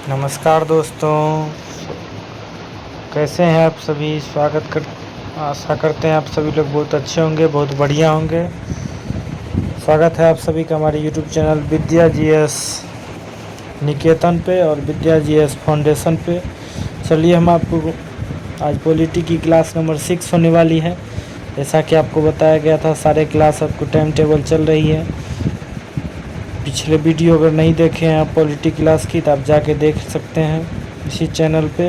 नमस्कार दोस्तों, कैसे हैं आप सभी। आशा करते हैं आप सभी लोग बहुत अच्छे होंगे, बहुत बढ़िया होंगे। स्वागत है आप सभी का हमारे YouTube चैनल विद्या जीएस निकेतन पे और विद्या जीएस फाउंडेशन पे। चलिए हम आपको आज पॉलिटी की क्लास नंबर 6 होने वाली है। जैसा कि आपको बताया गया था, सारे क्लास आपको टाइम टेबल चल रही है। पिछले वीडियो अगर नहीं देखे हैं आप पॉलिटी क्लास की तो आप जाके देख सकते हैं इसी चैनल पे।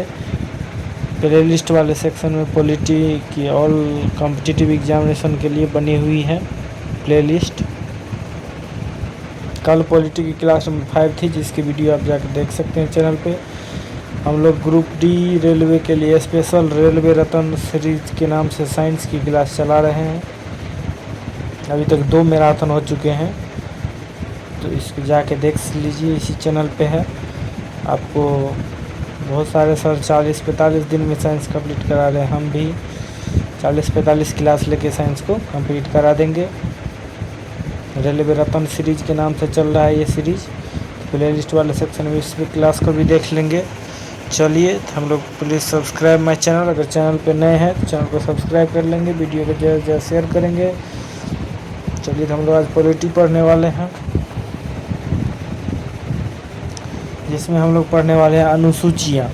प्लेलिस्ट वाले सेक्शन में पॉलिटी की ऑल कॉम्पिटिटिव एग्जामिनेशन के लिए बनी हुई है प्लेलिस्ट। कल पॉलिटी की क्लास नंबर 5 थी, जिसकी वीडियो आप जाकर देख सकते हैं चैनल पे। हम लोग ग्रुप डी रेलवे के लिए स्पेशल रेलवे रत्न सीरीज के नाम से साइंस की क्लास चला रहे हैं। अभी तक 2 मैराथन हो चुके हैं, तो इसको जाके देख लीजिए, इसी चैनल पे है। आपको बहुत सारे सर 40-45 दिन में साइंस कंप्लीट करा रहे हैं। हम भी 40-45 क्लास लेके साइंस को कंप्लीट करा देंगे। रेलवे रत्न सीरीज के नाम से चल रहा है ये सीरीज। प्ले लिस्ट वाले सेक्शन में इस क्लास को भी देख लेंगे। चलिए, तो हम लोग प्लीज़ सब्सक्राइब माई चैनल। अगर चैनल पे नए हैं तो चैनल को सब्सक्राइब कर लेंगे, वीडियो को ज़्यादा से ज़्यादा शेयर करेंगे। चलिए, तो हम लोग आज पॉलिटी पढ़ने वाले हैं, जिसमें हम लोग पढ़ने वाले हैं अनुसूचियाँ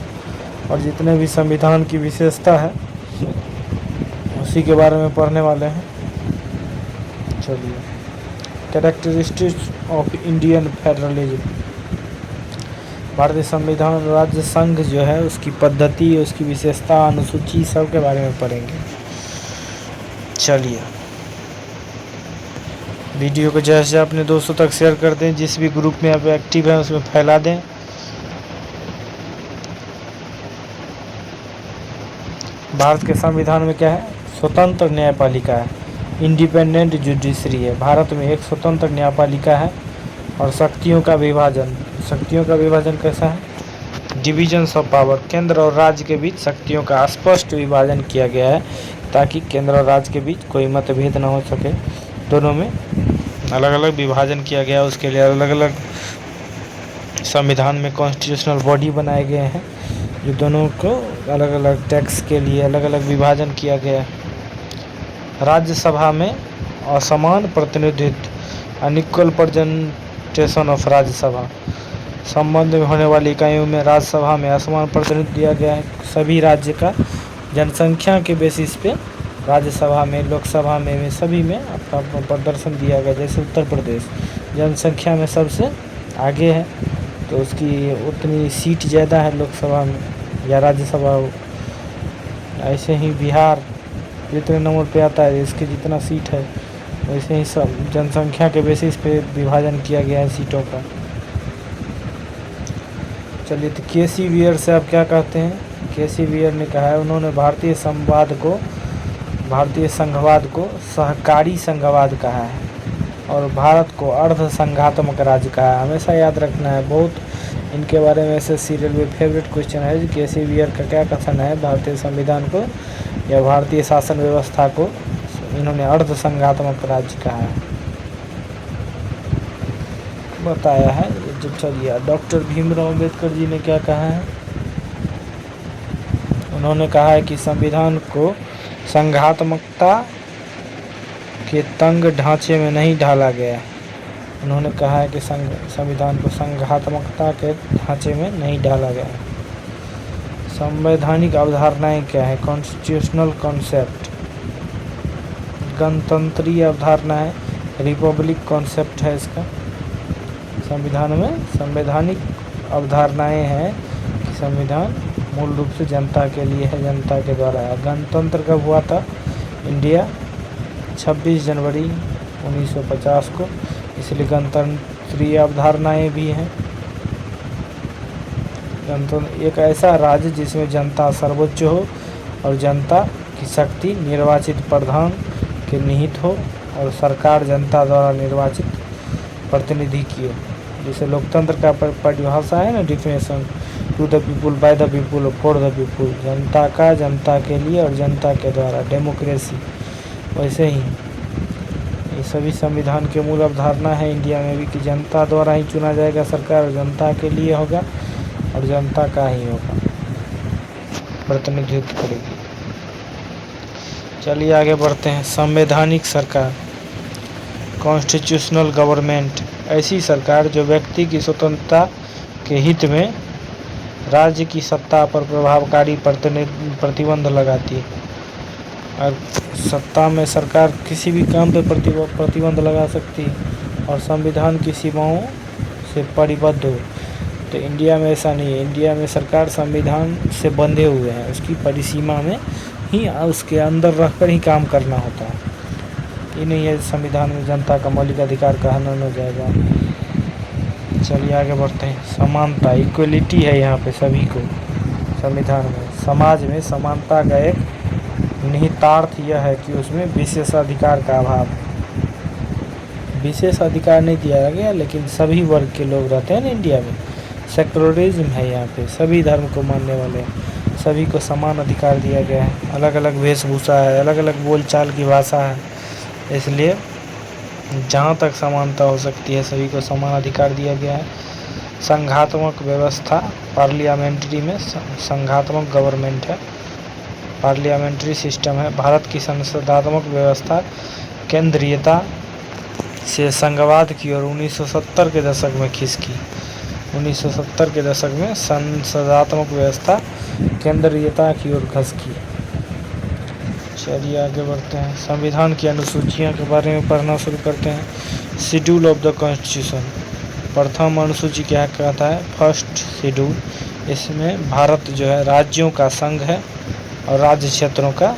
और जितने भी संविधान की विशेषता है उसी के बारे में पढ़ने वाले हैं। चलिए, कैरेक्टरिस्टिक्स ऑफ इंडियन फेडरलिज्म। भारतीय संविधान राज्य संघ जो है उसकी पद्धति, उसकी विशेषता, अनुसूची सब के बारे में पढ़ेंगे। चलिए, वीडियो को जैसे अपने दोस्तों तक शेयर कर दें, जिस भी ग्रुप में आप एक्टिव हैं उसमें फैला दें। भारत के संविधान में क्या है? स्वतंत्र न्यायपालिका है, इंडिपेंडेंट जुडिशरी है। भारत में एक स्वतंत्र न्यायपालिका है और शक्तियों का विभाजन कैसा है? Divisions of power. केंद्र और राज्य के बीच शक्तियों का स्पष्ट विभाजन किया गया है, ताकि केंद्र और राज्य के बीच कोई मतभेद न हो सके। दोनों में अलग अलग विभाजन किया गया, उसके लिए अलग अलग संविधान में कॉन्स्टिट्यूशनल बॉडी बनाए गए हैं, जो दोनों को अलग अलग टैक्स के लिए अलग अलग विभाजन किया गया है। राज्यसभा में असमान प्रतिनिधित्व, अनइक्वल प्रेजेंटेशन ऑफ राज्यसभा। संबंध में होने वाली इकाइयों में राज्यसभा में असमान प्रतिनिधित्व दिया गया है। सभी राज्य का जनसंख्या के बेसिस पे राज्यसभा में, लोकसभा में सभी में अपना अपना प्रदर्शन दिया गया। जैसे उत्तर प्रदेश जनसंख्या में सबसे आगे है, तो उसकी उतनी सीट ज़्यादा है लोकसभा में या राज्यसभा हो। ऐसे ही बिहार जितने नंबर पे आता है, इसके जितना सीट है, वैसे ही सब जनसंख्या के बेसिस पे विभाजन किया गया है सीटों का। चलिए, तो केसी वियर से आप क्या कहते हैं? केसी वियर ने कहा है, उन्होंने भारतीय संघवाद को सहकारी संघवाद कहा है और भारत को अर्ध संघात्मक राज्य कहा है। हमेशा याद रखना है, बहुत इनके बारे में ऐसे सीरियल में फेवरेट क्वेश्चन है। केसी वियर का क्या कथन है? भारतीय संविधान को या भारतीय शासन व्यवस्था को इन्होंने अर्ध संघात्मक राज्य कहा है, बताया है। जब चलिए, डॉक्टर भीमराव अम्बेडकर जी ने क्या कहा है? उन्होंने कहा है कि संविधान को संघात्मकता के तंग ढांचे में नहीं ढाला गया है। उन्होंने कहा है कि संविधान को संघात्मकता के ढांचे में नहीं ढाला गया है। संवैधानिक अवधारणाएं क्या है? कॉन्स्टिट्यूशनल कॉन्सेप्ट, गणतंत्रीय अवधारणा है, रिपब्लिक कॉन्सेप्ट है इसका। संविधान में संवैधानिक अवधारणाएं हैं कि संविधान मूल रूप से जनता के लिए है, जनता के द्वारा है। गणतंत्र कब हुआ था इंडिया? 26 जनवरी 1950 को, इसलिए गणतंत्रीय अवधारणाएं भी हैं। गणतंत्र एक ऐसा राज्य जिसमें जनता सर्वोच्च हो और जनता की शक्ति निर्वाचित प्रधान के निहित हो और सरकार जनता द्वारा निर्वाचित प्रतिनिधि की हो। जैसे लोकतंत्र का परिभाषा है ना, definition, to the people, by the people, for the people. जनता का, जनता के लिए और जनता के द्वारा, डेमोक्रेसी। वैसे ही ये सभी संविधान के मूल अवधारणा है इंडिया में भी, कि जनता द्वारा ही चुना जाएगा सरकार, जनता के लिए होगा और जनता का ही होगा, प्रतिनिधित्व करेगी। चलिए आगे बढ़ते हैं। संवैधानिक सरकार, कॉन्स्टिट्यूशनल गवर्नमेंट, ऐसी सरकार जो व्यक्ति की स्वतंत्रता के हित में राज्य की सत्ता पर प्रभावकारी प्रतिबंध लगाती है। और सत्ता में सरकार किसी भी काम पर प्रतिबंध लगा सकती है और संविधान की सीमाओं से परिबद्ध हो। तो इंडिया में ऐसा नहीं है। इंडिया में सरकार संविधान से बंधे हुए हैं, उसकी परिसीमा में ही, उसके अंदर रहकर ही काम करना होता है। ये नहीं है संविधान में जनता का मौलिक अधिकार का हनन हो जाएगा। चलिए आगे बढ़ते हैं। समानता, इक्वलिटी है यहाँ पे सभी को संविधान में। समाज में समानता का एक निहितार्थ यह है कि उसमें विशेषाधिकार का अभाव है। विशेष अधिकार नहीं दिया गया, लेकिन सभी वर्ग के लोग रहते हैं ना इंडिया में। सेक्युलरिज्म है यहाँ पे, सभी धर्म को मानने वाले सभी को समान अधिकार दिया गया है। अलग अलग वेशभूषा है, अलग अलग बोलचाल की भाषा है, इसलिए जहाँ तक समानता हो सकती है सभी को समान अधिकार दिया गया है। संघात्मक व्यवस्था, पार्लियामेंट्री में संघात्मक गवर्नमेंट है, पार्लियामेंट्री सिस्टम है। भारत की संसदात्मक व्यवस्था केंद्रीयता से संघवाद की ओर 1970 के दशक में खिसकी। 1970 के दशक में संसदात्मक व्यवस्था केंद्रीयता की ओर खिसकी। चलिए आगे बढ़ते हैं। संविधान की अनुसूचियाँ के बारे में पढ़ना शुरू करते हैं। शेड्यूल ऑफ द कॉन्स्टिट्यूशन, प्रथम अनुसूची क्या कहता है? First schedule. इसमें भारत जो है राज्यों का संघ है और राज्य क्षेत्रों का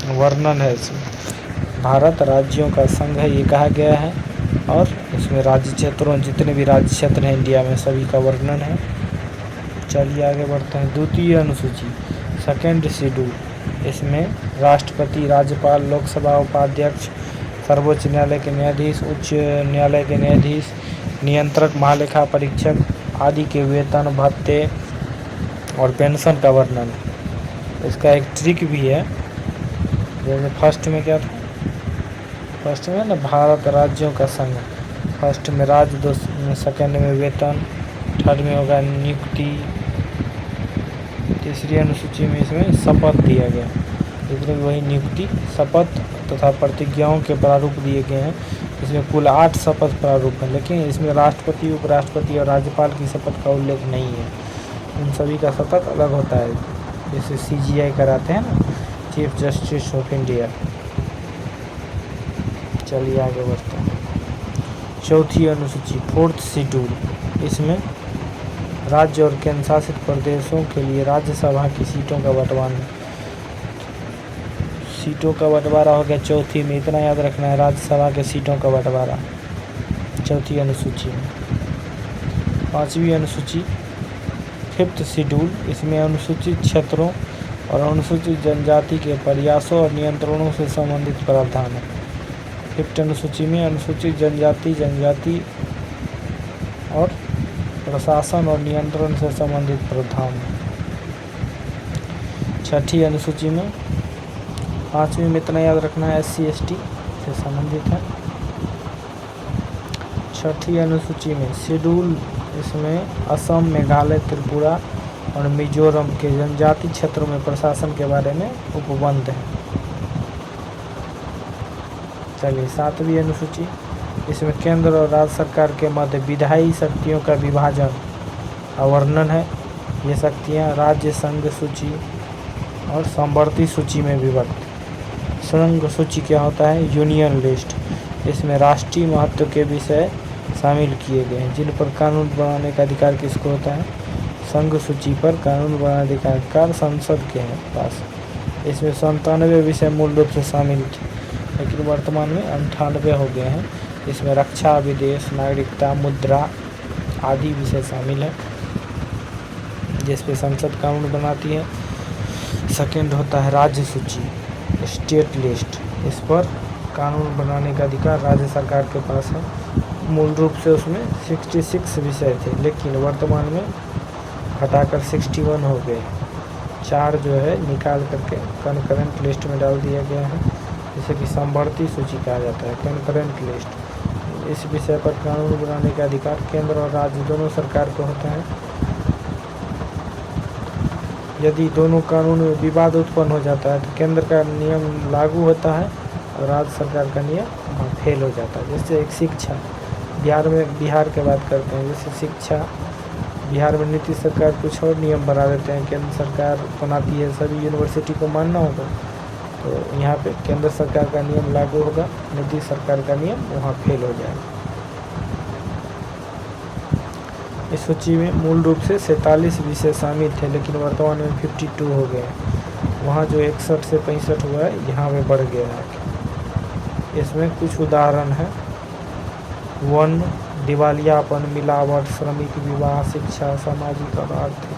वर्णन है। इसमें भारत राज्यों का संघ है ये कहा गया है, और इसमें राज्य क्षेत्रों, जितने भी राज्य क्षेत्र हैं इंडिया में, सभी का वर्णन है। चलिए आगे बढ़ते हैं। द्वितीय अनुसूची, सेकेंड शेड्यूल। इसमें राष्ट्रपति, राज्यपाल, लोकसभा उपाध्यक्ष, सर्वोच्च न्यायालय के न्यायाधीश, उच्च न्यायालय के न्यायाधीश, नियंत्रक, महालेखा परीक्षक आदि के वेतन, भत्ते और पेंशन का वर्णन है। इसका एक ट्रिक भी है। जैसे फर्स्ट में क्या था? फर्स्ट में ना भारत राज्यों का संघ, फर्स्ट में राज्य, सेकेंड में वेतन, थर्ड में होगा नियुक्ति, तीसरी अनुसूची में इसमें शपथ दिया गया। इसमें वही नियुक्ति, शपथ तथा प्रतिज्ञाओं के प्रारूप दिए गए हैं। इसमें कुल 8 शपथ प्रारूप हैं, लेकिन इसमें राष्ट्रपति, उपराष्ट्रपति और राज्यपाल की शपथ का उल्लेख नहीं है। उन सभी का शपथ अलग होता है, जैसे CGI कराते हैं ना, चीफ जस्टिस ऑफ इंडिया। चलिए आगे बढ़ते हैं। चौथी अनुसूची, फोर्थ शेड्यूल। इसमें राज्य और केंद्र शासित प्रदेशों के लिए राज्यसभा की सीटों का बंटवारा, सीटों का बंटवारा हो गया चौथी में। इतना याद रखना है, राज्यसभा के सीटों का बंटवारा चौथी अनुसूची में। पांचवी अनुसूची, फिफ्थ शेड्यूल। इसमें अनुसूचित क्षेत्रों और अनुसूचित जनजाति के प्रयासों और नियंत्रणों से संबंधित प्रावधान है। फिफ्थ अनुसूची में अनुसूचित जनजाति और प्रशासन और नियंत्रण से संबंधित प्रावधान है। छठी अनुसूची में, पांचवी में इतना याद रखना है, SC/ST से संबंधित है। छठी अनुसूची में शेड्यूल, इसमें असम, मेघालय, त्रिपुरा और मिजोरम के जनजाति क्षेत्रों में प्रशासन के बारे में उपबंध है। चलिए सातवीं अनुसूची, इसमें केंद्र और राज्य सरकार के मध्य विधायी शक्तियों का विभाजन का वर्णन है। ये शक्तियाँ राज्य, संघ सूची और समवर्ती सूची में विभक्त। संघ सूची क्या होता है? Union list. इसमें राष्ट्रीय महत्व के विषय शामिल किए गए हैं जिन पर कानून बनाने का अधिकार किसको होता है? संघ सूची पर कानून बनाने का अधिकार संसद के पास। इसमें 97 विषय मूल रूप से शामिल थे, लेकिन वर्तमान में 98 हो गए हैं। इसमें रक्षा, विदेश, नागरिकता, मुद्रा आदि विषय शामिल है, जिस पे संसद कानून बनाती है। सेकेंड होता है राज्य सूची, स्टेट लिस्ट। इस पर कानून बनाने का अधिकार राज्य सरकार के पास है। मूल रूप से उसमें 66 विषय थे, लेकिन वर्तमान में घटाकर 61 हो गए। 4 जो है निकाल करके कंकरेंट लिस्ट में डाल दिया गया है, जिसे कि समवर्ती सूची कहा जाता है, कंकरेंट लिस्ट। इस विषय पर कानून बनाने का अधिकार केंद्र और राज्य दोनों सरकार को होता है। यदि दोनों कानून में विवाद उत्पन्न हो जाता है तो केंद्र का नियम लागू होता है और राज्य सरकार का नियम वहाँ फेल हो जाता है। जैसे एक शिक्षा, बिहार की बात करते हैं, जैसे शिक्षा बिहार में नीतीश सरकार कुछ और नियम बना देते हैं, केंद्र सरकार बनाती है, सभी यूनिवर्सिटी को मानना होगा, तो यहाँ पे केंद्र सरकार का नियम लागू होगा, नीतीश सरकार का नियम वहाँ फेल हो जाएगा। इस सूची में मूल रूप से 47 विषय शामिल थे, लेकिन वर्तमान में 52 हो गए हैं। वहाँ जो 61 से 65 हुआ है, यहाँ में बढ़ गया है। इसमें कुछ उदाहरण हैं: वन, दिवालियापन, मिलावट, श्रमिक विवाह, शिक्षा, सामाजिक और आर्थिक,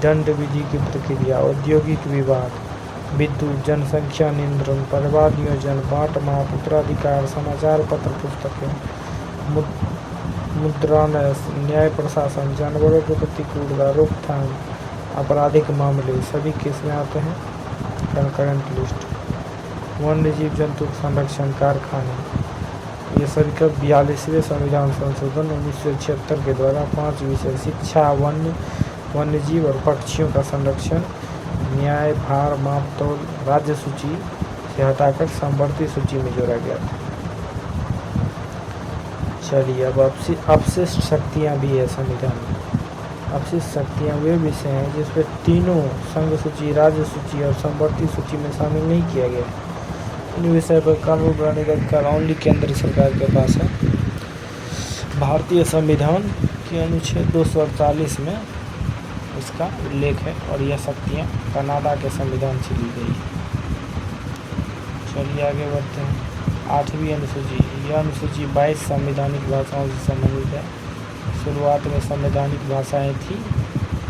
दंड विधि की प्रक्रिया, औद्योगिक विवाद, विद्युत, जनसंख्या नियंत्रण, परिवार नियोजन, बांट माप, उत्तराधिकार, समाचार पत्र पुस्तकें, मुद्रान्वय, न्याय प्रशासन, जानवरों के प्रति क्रूरता, रोकथाम, आपराधिक मामले, सभी केस में आते हैं। कंकरेंट लिस्ट, वन्य जीव जंतु संरक्षण, कारखाने, ये सभी का 42वें संविधान संशोधन 1976 के द्वारा 5 विषय: शिक्षा, वन्य जीव और पक्षियों का संरक्षण, न्याय, भार, माप तोल, राज्य सूची से हटाकर संवर्ती सूची में जोड़ा गया था। चलिए अब अपशिष्ट शक्तियाँ भी है संविधान में। अपशिष्ट शक्तियाँ वे विषय हैं जिसपे तीनों संघ सूची, राज्य सूची और संवर्ती सूची में शामिल नहीं किया गया है। इन विषय पर कानून बनाने का अधिकार ओनली केंद्र सरकार के पास है। भारतीय संविधान के अनुच्छेद 248 में इसका उल्लेख है और यह शक्तियाँ कनाडा के संविधान से ली गई है। चलिए आगे बढ़ते हैं। 8वीं अनुसूची, यह अनुसूची 22 संवैधानिक भाषाओं से संबंधित है। शुरुआत में संवैधानिक भाषाएं थी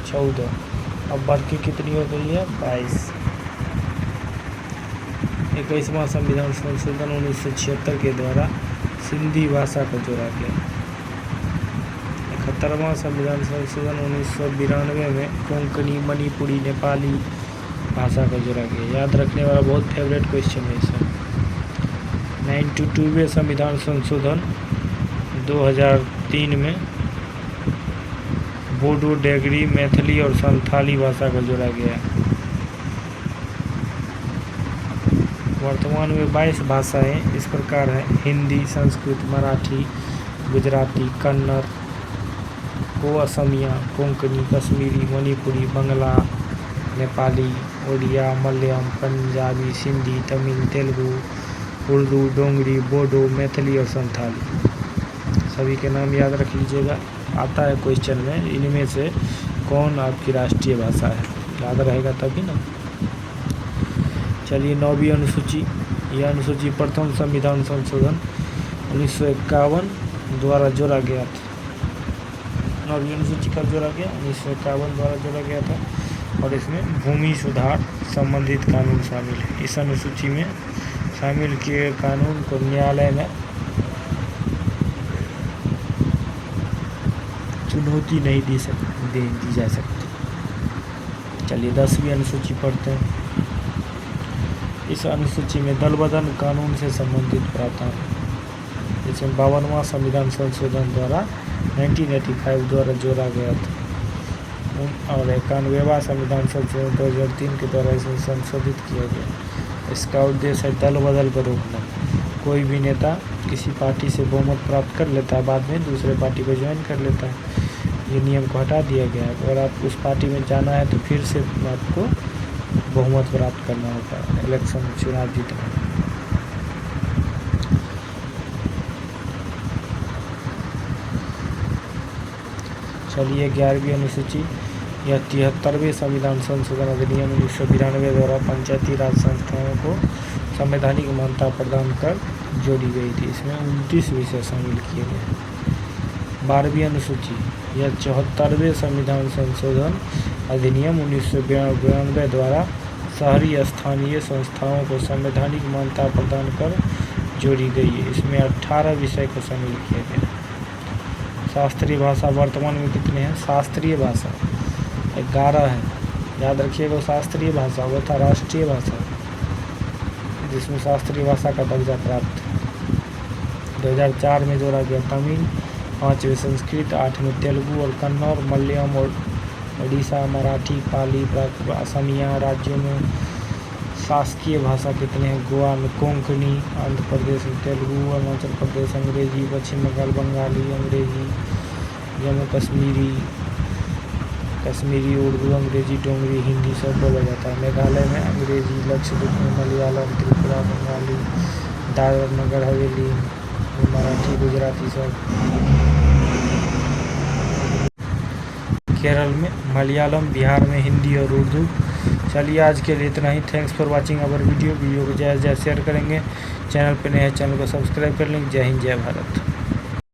14, अब बढ़ के कितनी हो गई है? 22। 21वां संविधान संशोधन 1976 के द्वारा सिंधी भाषा को जोड़ा गया। 71वां संविधान संशोधन 1992 में कोंकणी, मणिपुरी, नेपाली भाषा को जोड़ा गया। याद रखने वाला बहुत फेवरेट क्वेश्चन है इसमें। 92वें संविधान संशोधन 2003 में बोडो, डोगरी, मैथिली और संथाली भाषा को जोड़ा गया। वर्तमान में 22 भाषाएं इस प्रकार हैं: हिंदी, संस्कृत, मराठी, गुजराती, कन्नड़, असमिया, कोंकणी, कश्मीरी, मणिपुरी, बंगला, नेपाली, ओडिया, मलयालम, पंजाबी, सिंधी, तमिल, तेलुगु, उर्दू, डोगरी, बोडो, मैथिली और संथाली। सभी के नाम याद रख लीजिएगा, आता है क्वेश्चन में। इनमें से कौन आपकी राष्ट्रीय भाषा है, याद रहेगा तभी ना। चलिए 9वीं अनुसूची, यह अनुसूची प्रथम संविधान संशोधन 1951 द्वारा जोड़ा गया था। 9वीं अनुसूची कब जोड़ा गया? 1951 द्वारा जोड़ा गया था और इसमें भूमि सुधार संबंधित कानून शामिल है। इस अनुसूची में शामिल किए कानून को न्यायालय में चुनौती नहीं दी जा सकती। चलिए 10वीं अनुसूची पढ़ते हैं। इस अनुसूची में दल बदल कानून से संबंधित प्रावधान, जिसमें 52वां संविधान संशोधन द्वारा 1985 द्वारा जोड़ा गया था और 91वां संविधान संशोधन 2003 के द्वारा इसे संशोधित किया गया। इसका उद्देश्य है दल बदल को रोकना। कोई भी नेता किसी पार्टी से बहुमत प्राप्त कर लेता है, बाद में दूसरे पार्टी को ज्वाइन कर लेता है। ये नियम को हटा दिया गया है। अगर आप उस पार्टी में जाना है तो फिर से आपको बहुमत प्राप्त करना होता है इलेक्शन चुनाव जीतना। चलिए 11वीं अनुसूची, यह 73वें संविधान संशोधन अधिनियम 1992 द्वारा पंचायती राज संस्थाओं को संवैधानिक मान्यता प्रदान कर जोड़ी गई थी। इसमें 29 विषय शामिल किए गए। 12वीं अनुसूची, यह 74वें संविधान संशोधन अधिनियम 1992 द्वारा शहरी स्थानीय संस्थाओं को संवैधानिक मान्यता प्रदान कर जोड़ी गई है। इसमें 18 विषय को शामिल किया गया। शास्त्रीय भाषा वर्तमान में कितने हैं? शास्त्रीय भाषा 11 है। याद रखिएगा, शास्त्रीय भाषा वो था राष्ट्रीय भाषा, जिसमें शास्त्रीय भाषा का दर्जा प्राप्त है। 2004 में जोड़ा गया तमिल, 5वें संस्कृत, 8वें तेलुगु और कन्नड़, मलयालम और ओडिशा, मराठी, पाली, प्राकृत, असमिया। राज्यों में शासकीय भाषा कितने हैं? गोवा में कोंकणी, आंध्र प्रदेश में तेलुगु, अरुणाचल प्रदेश अंग्रेजी, पश्चिम बंगाल बंगाली, अंग्रेजी, जम्मू कश्मीरी उर्दू, अंग्रेजी, डोगरी, हिंदी सब बोला जाता है। मेघालय में अंग्रेजी, लक्षद्वीप में मलयालम, त्रिपुरा बंगाली, दादरा नगर हवेली मराठी, गुजराती सब। केरल में मलयालम, बिहार में हिंदी और उर्दू। चलिए आज के लिए इतना ही। Thanks for watching our video को ज़्यादा से ज़्यादा शेयर करेंगे। चैनल पर नए हैं चैनल को सब्सक्राइब कर लेंगे। जय हिंद, जय भारत।